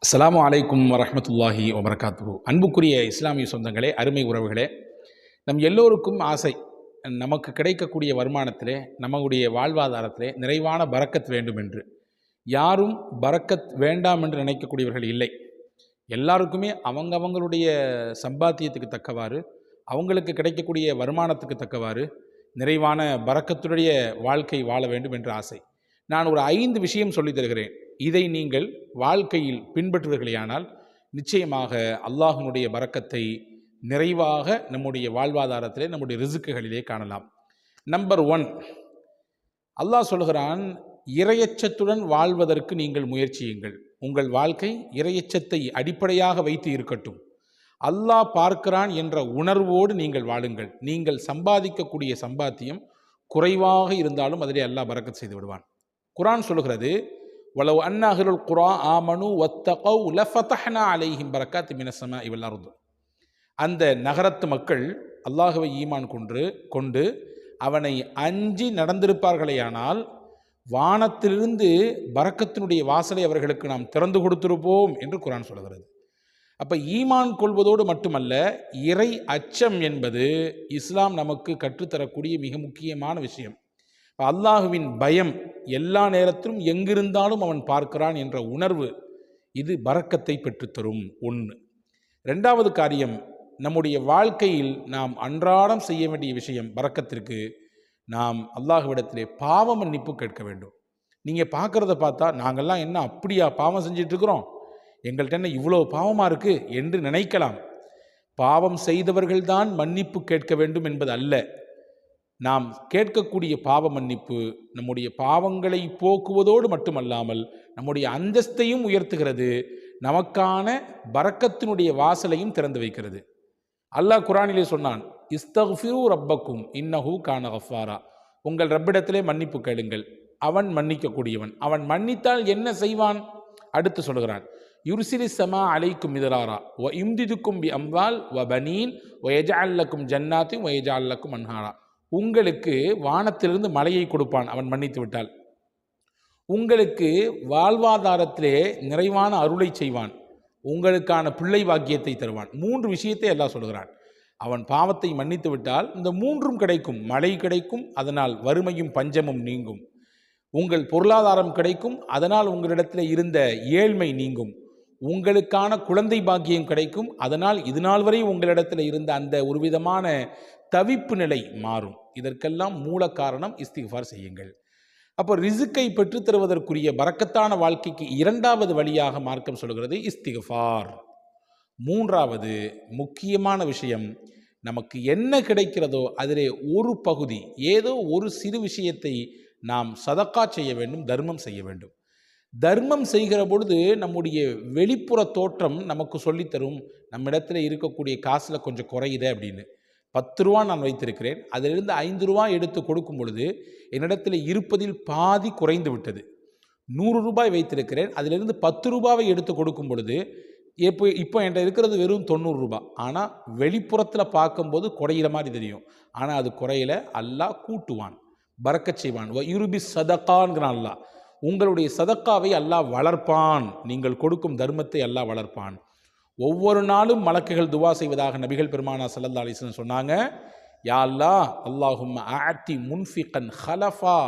அஸ்ஸலாமு அலைக்கும் வரஹ்மத்துல்லாஹி வபரகாத்துஹு. அன்புக்குரிய இஸ்லாமிய சொந்தங்களே, அருமை உறவுகளே, நம் எல்லோருக்கும் ஆசை, நமக்கு கிடைக்கக்கூடிய வருமானத்திலே, நம்முடைய வாழ்வாதாரத்திலே நிறைவான பரக்கத் வேண்டும் என்று. யாரும் பரக்கத் வேண்டாம் என்று நினைக்கக்கூடியவர்கள் இல்லை. எல்லாருக்குமே அவங்களுடைய சம்பாத்தியத்துக்கு தக்கவாறு, அவங்களுக்கு கிடைக்கக்கூடிய வருமானத்துக்கு தக்கவாறு நிறைவான பரக்கத்துடைய வாழ்க்கை வாழ வேண்டும் என்ற ஆசை. நான் ஒரு 5 விஷயம் சொல்லித் தருகிறேன். இதை நீங்கள் வாழ்க்கையில் பின்பற்றுவீர்களேயானால் நிச்சயமாக அல்லாஹ்வினுடைய பரக்கத்தை நிறைவாக நம்முடைய வாழ்வாதாரத்திலே, நம்முடைய ரிசுக்குகளிலே காணலாம். நம்பர் 1, அல்லாஹ் சொல்கிறான், இறையச்சத்துடன் வாழ்வதற்கு நீங்கள் முயற்சியுங்கள். உங்கள் வாழ்க்கை இறையச்சத்தை அடிப்படையாக வைத்து இருக்கட்டும். அல்லாஹ் பார்க்கிறான் என்ற உணர்வோடு நீங்கள் வாழுங்கள். நீங்கள் சம்பாதிக்கக்கூடிய சம்பாத்தியம் குறைவாக இருந்தாலும் அதிலே அல்லாஹ் பரக்கத் செய்து விடுவான். குர்ஆன் சொல்கிறது, வலவ் அன்ன அஹ்லுல் குர்ஆ ஆமனு வத்தகவ் லஃபதஹ்னா அலைஹிம் பரக்காத்தி மினஸ் ஸமாஇ வல் அர்து. அந்த நகரத்து மக்கள் அல்லாஹ்வை ஈமான் கொண்டு அவனை அஞ்சி நடந்திருப்பார்களேயானால் வானத்திலிருந்து பரக்கத்தினுடைய வாசலை அவர்களுக்கு நாம் திறந்து கொடுத்திருப்போம் என்று குர்ஆன் சொல்கிறது. அப்போ ஈமான் கொள்வதோடு மட்டுமல்ல, இறை அச்சம் என்பது இஸ்லாம் நமக்கு கற்றுத்தரக்கூடிய மிக முக்கியமான விஷயம். அல்லாஹுவின் பயம், எல்லா நேரத்திலும் எங்கிருந்தாலும் அவன் பார்க்கிறான் என்ற உணர்வு, இது பரக்கத்தை பெற்றுத்தரும். 1. 2வது காரியம், நம்முடைய வாழ்க்கையில் நாம் அன்றாடம் செய்ய வேண்டிய விஷயம் பரக்கத்திற்கு, நாம் அல்லாஹ்விடத்திலே பாவ மன்னிப்பு கேட்க வேண்டும். நீங்கள் பார்க்குறத பார்த்தா நாங்கள்லாம் என்ன அப்படியா பாவம் செஞ்சிட்டு இருக்கிறோம், எங்கள்கிட்ட என்ன இவ்வளோ பாவமாக இருக்குது என்று நினைக்கலாம். பாவம் செய்தவர்கள்தான் மன்னிப்பு கேட்க வேண்டும் என்பது அல்ல. நாம் கேட்கக்கூடிய பாவ மன்னிப்பு நம்முடைய பாவங்களை போக்குவதோடு மட்டுமல்லாமல் நம்முடைய அந்தஸ்தையும் உயர்த்துகிறது, நமக்கான பரக்கத்தினுடைய வாசலையும் திறந்து வைக்கிறது. அல்லாஹ் குர்ஆனிலே சொன்னான், இஸ்தக்ஃபிரு ரப்பக்கும் இன்னஹு கான கஃபாரா. உங்கள் ரப்பிடத்திலே மன்னிப்பு கேளுங்கள், அவன் மன்னிக்கக்கூடியவன். அவன் மன்னித்தால் என்ன செய்வான்? அடுத்து சொல்கிறான், யுர்சிலி ஸமா அலைக்கும் மிதராரா வ இம்திதுக்கும் பி அம்வால் வ பனீன் வ யஜஅல் லக்கும் ஜன்னாத்தின் வ யஜஅல் லக்கும் அன்ஹாரா. உங்களுக்கு வானத்திலிருந்து மழையை கொடுப்பான் அவன் மன்னித்து விட்டால். உங்களுக்கு வாழ்வாதாரத்திலே நிறைவான அருளை செய்வான். உங்களுக்கான பிள்ளை பாக்கியத்தை தருவான். 3 விஷயத்தை எல்லாம் சொல்கிறான். அவன் பாவத்தை மன்னித்து விட்டால் இந்த 3ம் கிடைக்கும். மழை கிடைக்கும், அதனால் வறுமையும் பஞ்சமும் நீங்கும். உங்கள் பொருளாதாரம் கிடைக்கும், அதனால் உங்களிடத்தில் இருந்த ஏழ்மை நீங்கும். உங்களுக்கான குழந்தை பாக்கியம் கிடைக்கும், அதனால் இதுநாள் வரை உங்களிடத்தில் இருந்த அந்த ஒரு விதமான தவிப்பு நிலை மாறும். இதற்கெல்லாம் மூல காரணம் இஸ்திக்ஃபார் செய்யுங்கள். அப்போ ரிசுக்கை பெற்றுத் தருவதற்குரிய பரக்கத்தான வாழ்க்கைக்கு 2வது வழியாக மார்க்கம் சொல்கிறது இஸ்திக்ஃபார். 3வது முக்கியமான விஷயம், நமக்கு என்ன கிடைக்கிறதோ அதிலே ஒரு பகுதி, ஏதோ ஒரு சிறு விஷயத்தை நாம் சதக்கா செய்ய வேண்டும், தர்மம் செய்ய வேண்டும். தர்மம் செய்கிற பொழுது நம்முடைய வெளிப்புற தோற்றம் நமக்கு சொல்லித்தரும், நம்மிடத்தில் இருக்கக்கூடிய காசில் கொஞ்சம் குறையுது அப்படின்னு. 10 ரூபா நான் வைத்திருக்கிறேன், அதிலிருந்து 5 ரூபா எடுத்து கொடுக்கும் பொழுது என்னிடத்தில் இருப்பதில் பாதி குறைந்து விட்டது. 100 ரூபாய் வைத்திருக்கிறேன், அதிலிருந்து 10 ரூபாவை எடுத்து கொடுக்கும் பொழுது இப்போ என்கிட்ட இருக்கிறது வெறும் 90 ரூபாய். ஆனால் வெளிப்புறத்தில் பார்க்கும்போது குறையிற மாதிரி தெரியும், ஆனால் அது குறையில. அல்லாஹ் கூட்டுவான், பரக்கச் செய்வான். யுருபி சதக்கான்கிறான் அல்லாஹ். உங்களுடைய சதக்காவை அல்லாஹ் வளர்ப்பான், நீங்கள் கொடுக்கும் தர்மத்தை அல்லாஹ் வளர்ப்பான். ஒவ்வொரு நாளும் மலக்குகள் துவா செய்வதாக நபிகள் பெருமானா ஸல்லல்லாஹு அலைஹி வஸல்லம் சொன்னாங்க. யா அல்லாஹ், அல்லாஹும்ம ஆத்தி முன்ஃபிகன் ஹலஃபா.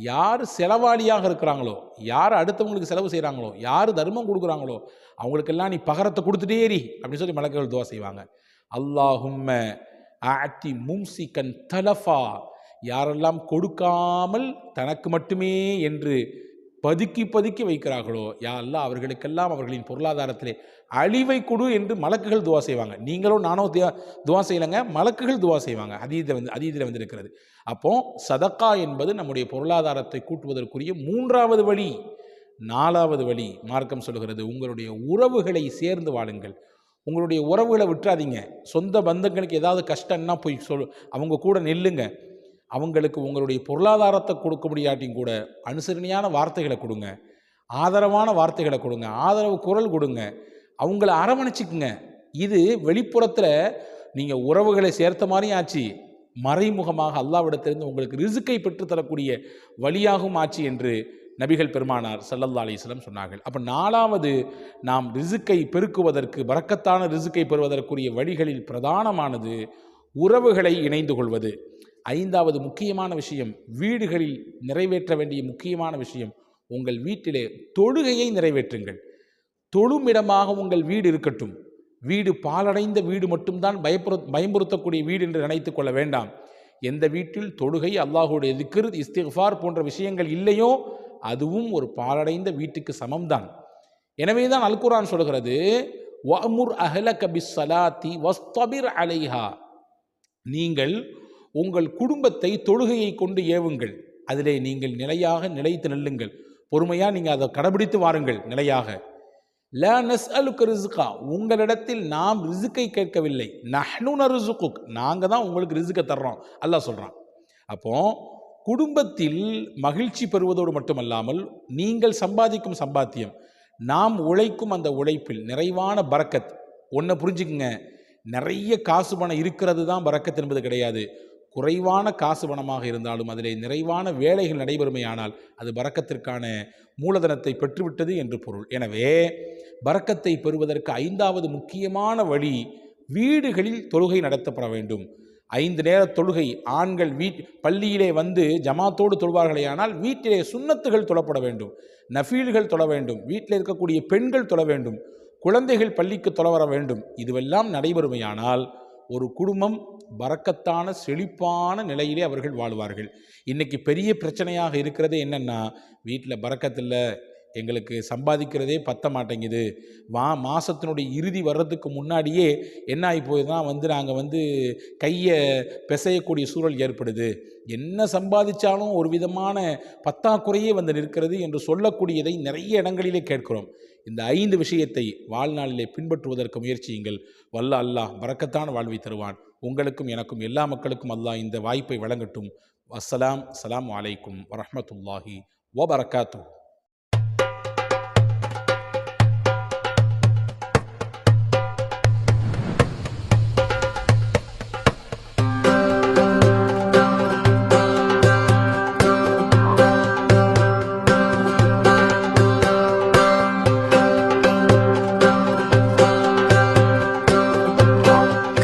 யார் செலவாளியாக இருக்கிறாங்களோ, யார் அடுத்தவங்களுக்கு செலவு செய்கிறாங்களோ, யார் தர்மம் கொடுக்குறாங்களோ அவங்களுக்கெல்லாம் நீ பகரத்தை கொடுத்துட்டே ஏறி அப்படின்னு சொல்லி மலக்குகள் துவா செய்வாங்க. அல்லாஹும்ம ஆத்தி மும்சிகன் தலஃபா. யாரெல்லாம் கொடுக்காமல் தனக்கு மட்டுமே என்று பதுக்கி வைக்கிறார்களோ, யா அல்லாஹ் அவர்களுக்கெல்லாம் அவர்களின் பொருளாதாரத்திலே அழிவை கொடு என்று மலக்குகள் துவா செய்வாங்க. நீங்களும் நானும் துவா செய்யலைங்க, மலக்குகள் துவா செய்வாங்க. அதீதில் வந்திருக்கிறது. அப்போ சதக்கா என்பது நம்முடைய பொருளாதாரத்தை கூட்டுவதற்குரிய 3வது வழி. 4வது வழி மார்க்கம் சொல்கிறது, உங்களுடைய உறவுகளை சேர்ந்து வாழுங்கள். உங்களுடைய உறவுகளை விட்டுறாதீங்க. சொந்த பந்தங்களுக்கு ஏதாவது கஷ்டம்னா போய் அவங்க கூட நில்லுங்க. அவங்களுக்கு உங்களுடைய பொருளாதாரத்தை கொடுக்க முடியாட்டியும் கூட அனுசரணையான வார்த்தைகளை கொடுங்க, ஆதரவான வார்த்தைகளை கொடுங்க, ஆதரவு குரல் கொடுங்க, அவங்கள அரவணைச்சிக்குங்க. இது வெளிப்புறத்தில் நீங்கள் உறவுகளை சேர்த்த மாதிரியும் ஆச்சு, மறைமுகமாக அல்லாஹ்விடத்திலிருந்து உங்களுக்கு ரிசுக்கை பெற்றுத்தரக்கூடிய வழியாகவும் ஆச்சு என்று நபிகள் பெருமானார் ஸல்லல்லாஹு அலைஹி வஸல்லம் சொன்னார்கள். அப்போ 4வது நாம் ரிசுக்கை பெருக்குவதற்கு, பரக்கத்தான ரிசுக்கை பெறுவதற்குரிய வழிகளில் பிரதானமானது உறவுகளை இணைந்து கொள்வது. 5வது முக்கியமான விஷயம், வீடுகளில் நிறைவேற்ற வேண்டிய முக்கியமான விஷயம், உங்கள் வீட்டிலே தொழுகையை நிறைவேற்றுங்கள். தொழுமிடமாக உங்கள் வீடு இருக்கட்டும். வீடு பாலடைந்த வீடு மட்டும்தான் பயமுறுத்தக்கூடிய வீடு என்று நினைத்து கொள்ள வேண்டாம். எந்த வீட்டில் தொழுகை, அல்லாஹுடைய திக்ர், இஸ்திக்ஃபார் போன்ற விஷயங்கள் இல்லையோ அதுவும் ஒரு பாலடைந்த வீட்டுக்கு சமம்தான். எனவே தான் அல் குர்ஆன் சொல்கிறது, வஅமுர் அஹ்லக பிஸ்ஸலாத்தி வஸ்தபிர் அலைஹா. நீங்கள் உங்கள் குடும்பத்தை தொழுகையை கொண்டு ஏவுங்கள், அதிலே நீங்கள் நிலையாக நிலைத்து நில்லுங்கள், பொறுமையாக நீங்கள் அதை கடைபிடித்து வாருங்கள் நிலையாக. லா நஸ்அலுக ரிஸ்கா, உங்களிடத்தில் நாம் ரிசுக்கை கேட்கவில்லை, நஹ்னு நர்சுகுக், நாங்கள் தான் உங்களுக்கு ரிசுக்கை தர்றோம் அல்லாஹ் சொல்கிறான். அப்போ குடும்பத்தில் மகிழ்ச்சி பெறுவதோடு மட்டுமல்லாமல் நீங்கள் சம்பாதிக்கும் சம்பாத்தியம், நாம் உழைக்கும் அந்த உழைப்பில் நிறைவான பரக்கத். ஒன்றை புரிஞ்சுக்குங்க, நிறைய காசு பணம் இருக்கிறது தான் பரக்கத் என்பது கிடையாது. குறைவான காசு பணமாக இருந்தாலும் அதிலே நிறைவான வேலைகள் நடைபெறுமையானால் அது பரக்கத்திற்கான மூலதனத்தை பெற்றுவிட்டது என்று பொருள். எனவே பரக்கத்தை பெறுவதற்கு 5வது முக்கியமான வழி, வீடுகளில் தொழுகை நடத்தப்பட வேண்டும். 5 நேர தொழுகை ஆண்கள் பள்ளியிலே வந்து ஜமாத்தோடு தொழுவார்களேயானால் வீட்டிலே சுன்னத்துகள் தொழப்பட வேண்டும், நஃபீல்கள் தொழ வேண்டும், வீட்டில் இருக்கக்கூடிய பெண்கள் தொழ வேண்டும், குழந்தைகள் பள்ளிக்கு தொழ வர வேண்டும். இதுவெல்லாம் நடைபெறுமையானால் ஒரு குடும்பம் பரக்கத்தான செழிப்பான நிலையிலே அவர்கள் வாழ்வார்கள். இன்றைக்கி பெரிய பிரச்சனையாக இருக்கிறது என்னென்னா, வீட்டில் பரக்கத்தில் எங்களுக்கு சம்பாதிக்கிறதே பத்த மாட்டேங்குது, மாதத்தினுடைய இறுதி வர்றதுக்கு முன்னாடியே என்ன ஆகி போகுதுன்னா நாங்கள் கையை பிசையக்கூடிய சூழல் ஏற்படுது, என்ன சம்பாதிச்சாலும் ஒரு விதமான பத்தாக்குறையே நிற்கிறது என்று சொல்லக்கூடியதை நிறைய இடங்களிலே கேட்கிறோம். இந்த 5 விஷயத்தை வாழ்நாளிலே பின்பற்றுவதற்கு முயற்சியுங்கள். வல்ல அல்லாஹ் பரக்கத்தான வாழ்வை தருவான். உங்களுக்கும் எனக்கும் எல்லா மக்களுக்கும் அல்லாஹ் இந்த வாய்ப்பை வழங்கட்டும். அஸ்ஸலாமு அலைக்கும் வரஹ்மத்துல்லாஹி வபரகாத்துஹு.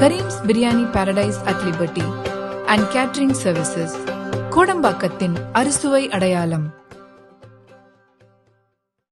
Kareem's Biryani Paradise at Liberty and Catering Services, கோடம்பாக்கத்தின் அறுசுவை அடையாளம்.